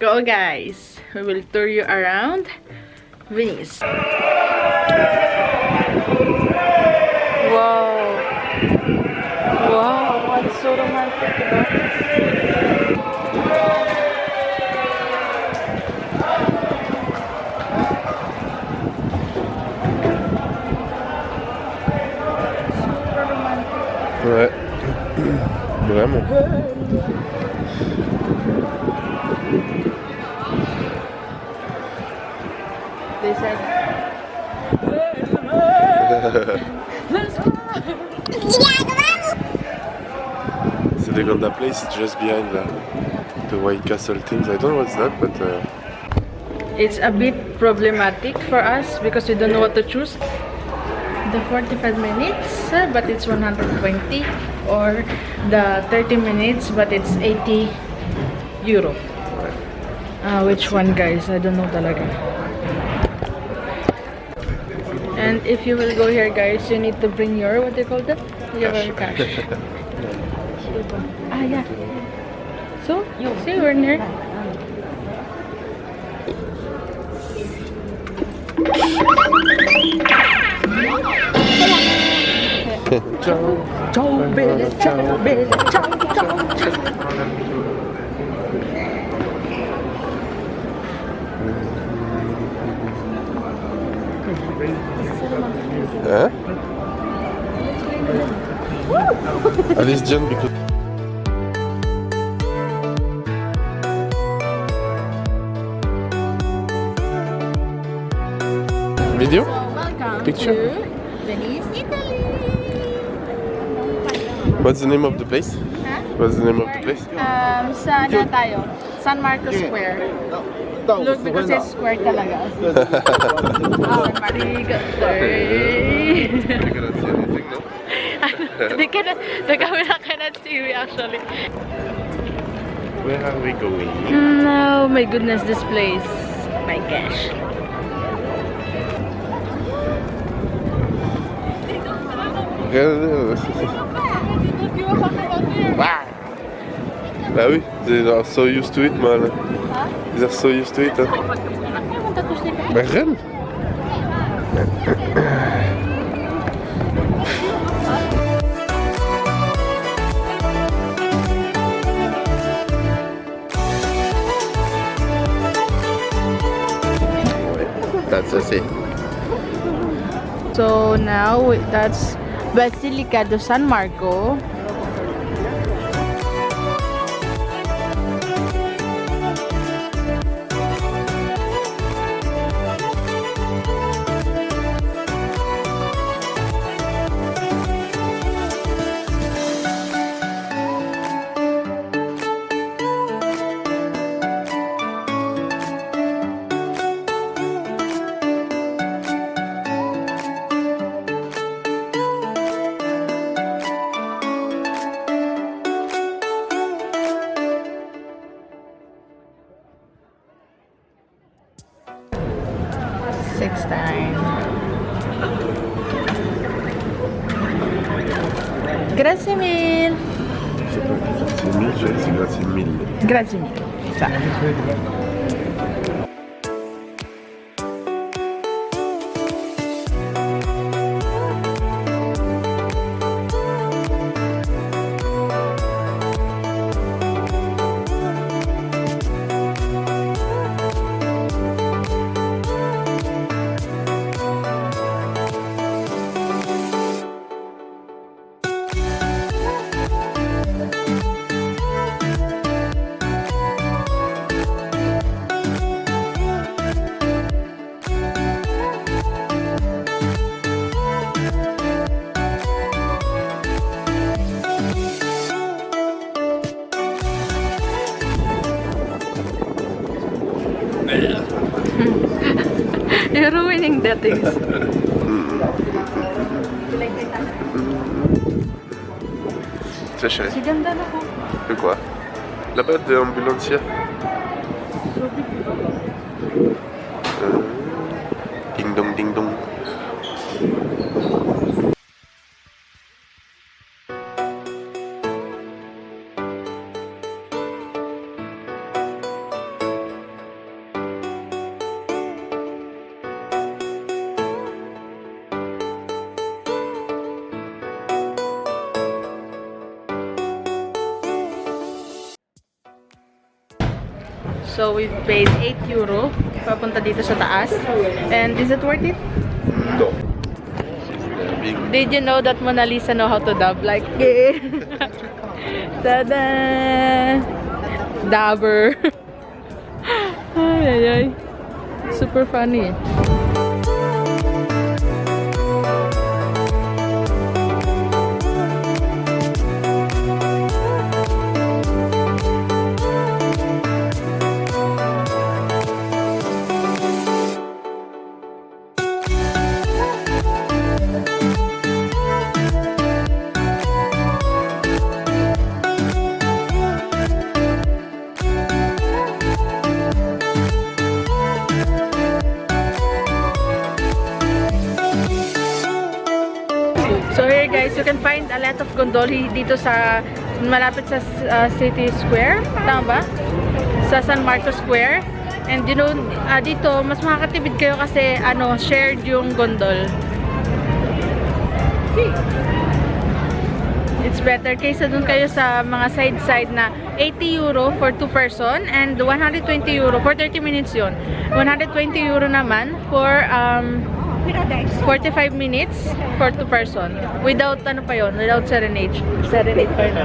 go, guys. We will tour you around Venice. Wow. Wow, it's so romantic, diba? Super romantic. Ouais. Vraiment. They said, let's go! So the Gonda place is just behind the White Castle things. I don't know what's that, but It's a bit problematic for us because we don't know what to choose. The 45 minutes, but it's 120, or the 30 minutes, but it's 80 euro. Which one, guys? I don't know talaga. And if you will go here, guys, you need to bring your, what do you call that? Your cash. Yeah. So, see, we're near. ciao. Ciao, bella, ciao, bella, ciao, ciao, ciao. Hein? Allez, John, because video? So, welcome Picture? to Venice, Italy. What's the name of the place? Huh? What's the name of the place? Saan na tayo? San Marcos Square. Look, because it's square talaga. San Marcos. The camera cannot see me actually. Where are we going? No, my goodness, this place. My gosh. Bah oui, they are so used to it, man. They are so used to it. Hein. Bah Rennes. That's it. So now that's Basilica de San Marco. Six times. Grazie mille. C'est 1000, c'est 1000. Grazie mille. Ça. You're ruining the things. C'est chéri. Si ganda na ko. De quoi? Là-bas, de ambulancière. Ding dong, ding dong. So we paid 8 euro papunta dito sa taas. And is it worth it? No. Did you know that Mona Lisa know how to dub? Like, tada! Dabber. Ay, ay, ay. Super funny. So here guys, you can find a lot of gondoli dito sa malapit sa City Square, tama ba? Sa San Marcos Square. And you know, dito mas makakatipid kayo kasi shared yung gondol. It's better kaysa dun kayo sa mga side na 80 euro for 2 person and 120 euro for 30 minutes yun. 120 euro naman for 45 minutes for 2 person. Without without serenade. Serenade pa rin.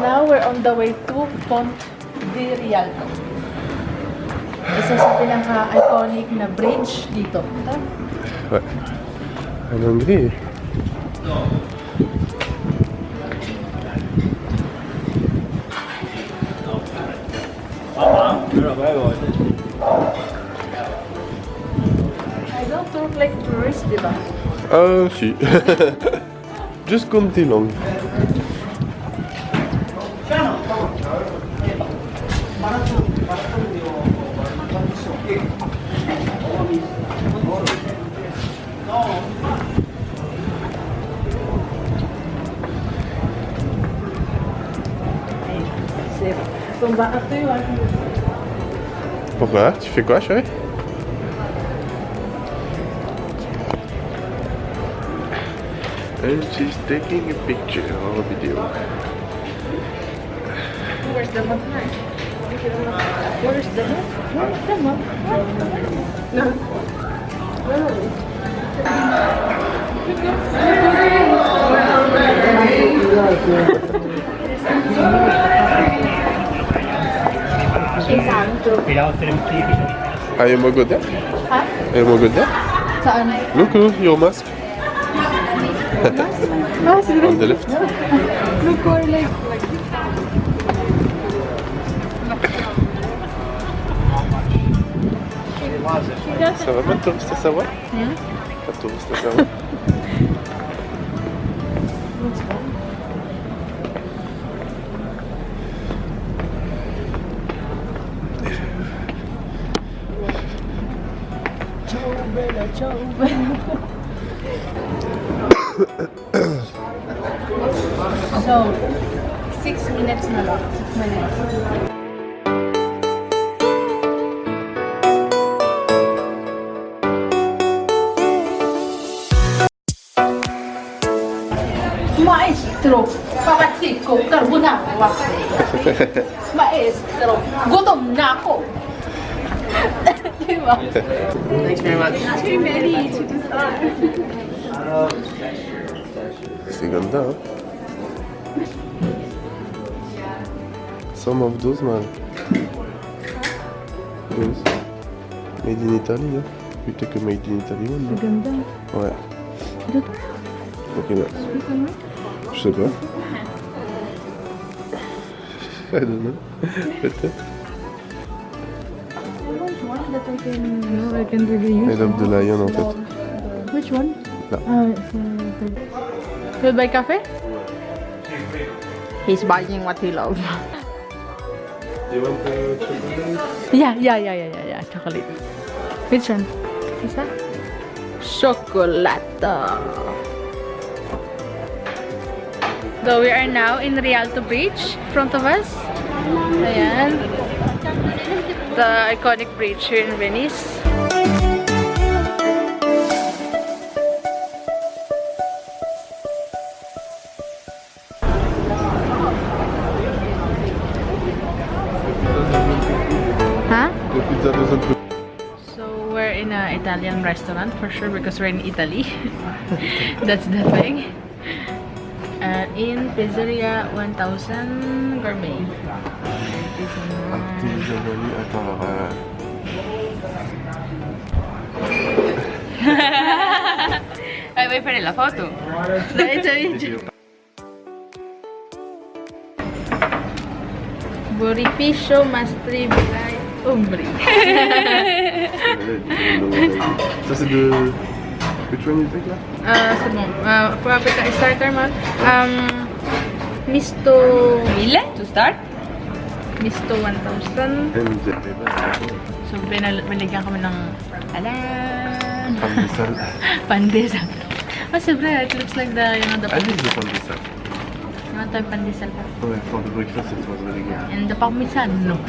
Now we're on the way to Pont de Rialto. Isa sa pinaka-iconic na bridge dito. Ito? Ouais. En Hongrie. I don't look like tourist, di ba? Si. Just konti lang. Pourquoi? Tu fais quoi, chérie? And she's taking a picture or a video. Where's the map? Where's the map? Where's the map? No. Are you more good there? Ha? Are you more good there? Saan? Look, your mask. On the left. Look, or like Ça va, pas de touriste à savoir? Pas de touriste à savoir. So, 6 minutes na lang. 6 minutes. Maestro, papachiko, carbonara. Maestro, gutom na ako. Diba? Thanks very much. C'est ganda, hein? Some of those, man. Yes. Made in Italy, hein? Plutôt que made in Italy, man. Ganda. Ouais. Ok, là. Je sais pas. I don't know. Peut-être. No, I can really use. I love the lion, en fait. Which one? Là. You'll buy cafe? He's buying what he loves. You want the chocolate? Yeah. Chocolate. Which one? Is that? Chocolate. So we are now in Rialto Beach. In front of us. Ayan. the iconic bridge here in Venice. Huh? So we're in an Italian restaurant for sure because we're in Italy. That's the thing. In Pizzeria 1000 Gourmet. Vuoi fare la foto? Burificio Mastri Bilai Umbri. Ça c'est de... Which one you take là? C'est bon. For appetite starter, man. Misto... 1000 to start? Misto 1000. And So, binigyan kami ng... Alam! Pandesal. Pandesal. Oh, sobra. It looks like the... You know, the... I think the pandesal. You want the pandesal pa? Ouais, for the breakfast it was very good. And the parmesan, no?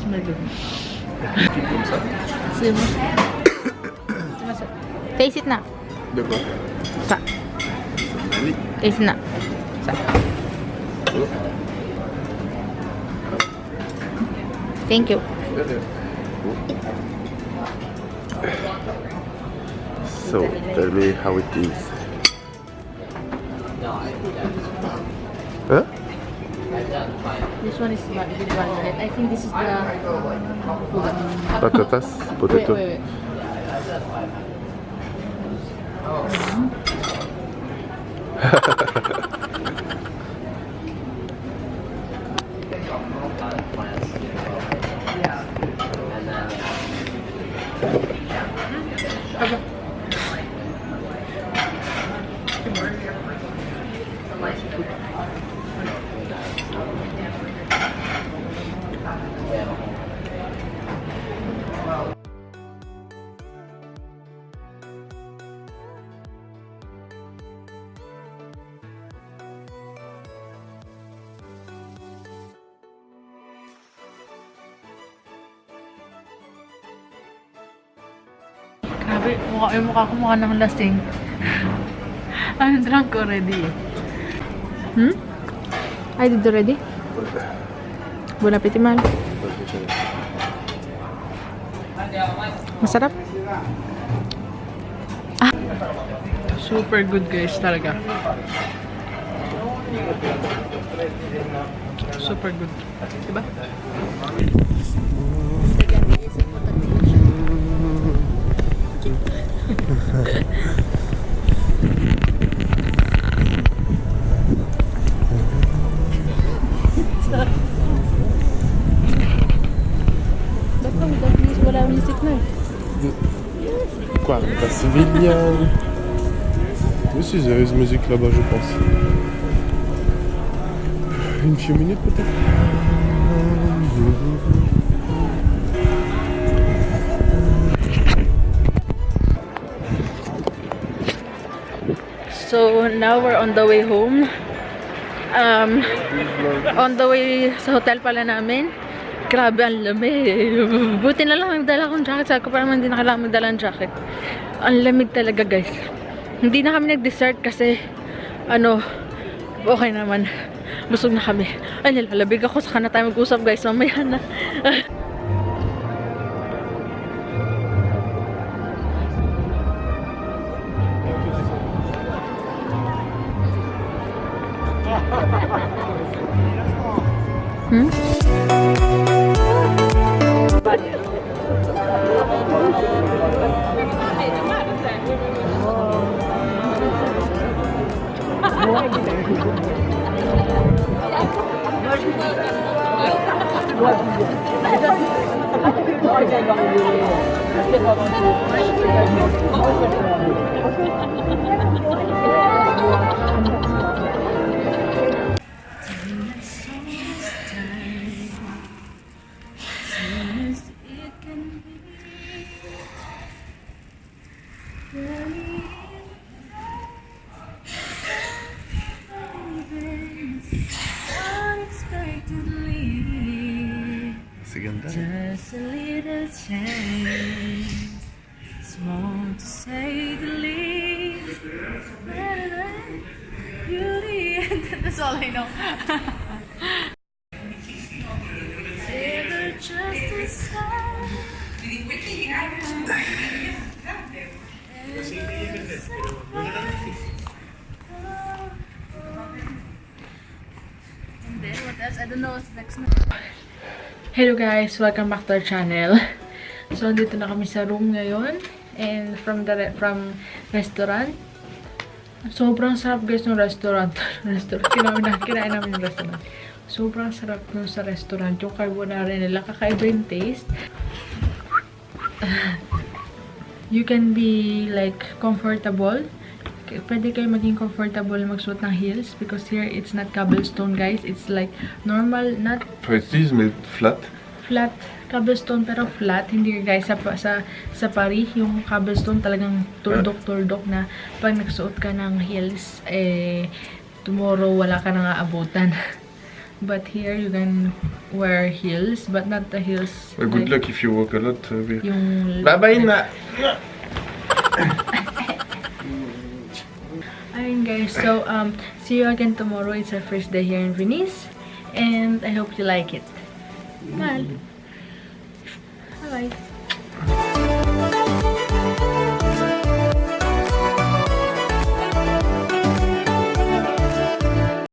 Smell good. Comme ça. C'est bon. Taste it na. De quoi? Sa. Allez. Taste na. Sa. Thank you. So, tell me how it is. Huh? This one is with violet. I think this is the Patatas, potato. Wait. Grabe, mukha ko mukha ng lasing. I'm drunk already. I did already? Bon appetit, man. Masarap? Ah. Super good, guys, talaga. Super good. Diba? Wala music na. Quoi? La Sévillane. Mais si, il y avait cette musique là-bas, je pense. Une few minutes peut-être. So now we're on the way home. On the way sa hotel pala namin. Grabe, ang lamig. Buti na lang nagdala akong jacket. Sabi ko, parang hindi na kailangan magdala ng jacket. Ang lamig talaga, guys. Hindi na kami nag-dessert kasi okay naman. Busog na kami. Ay, nilalabig ako. Saka na tayo mag-usap, guys. Mamaya na. ganda. Just a little chance, small to say the least. Beauty. That's all I know. Ever just a sign. And then what else? I don't know what's next na. Hello guys, welcome back to our channel. So dito na kami sa room ngayon and from restaurant. Sobrang sarap guys ng restaurant. Kinain namin yung restaurant. Sobrang sarap nun sa restaurant. Yung carbonara nila, kakaiba yung taste. You can be like comfortable. Pwede kayo maging comfortable magsuot ng heels because here it's not cobblestone guys. It's like normal, not Précise mais flat. flat cobblestone pero flat. Hindi guys sa Paris yung cobblestone talagang tuldok na pag nagsuot ka ng heels tomorrow wala ka nang aabutan. But here you can wear heels but not the heels. Good luck if you walk a lot. Yung Bye na. Ayun guys, so see you again tomorrow. It's our first day here in Venice and I hope you like it. Bye!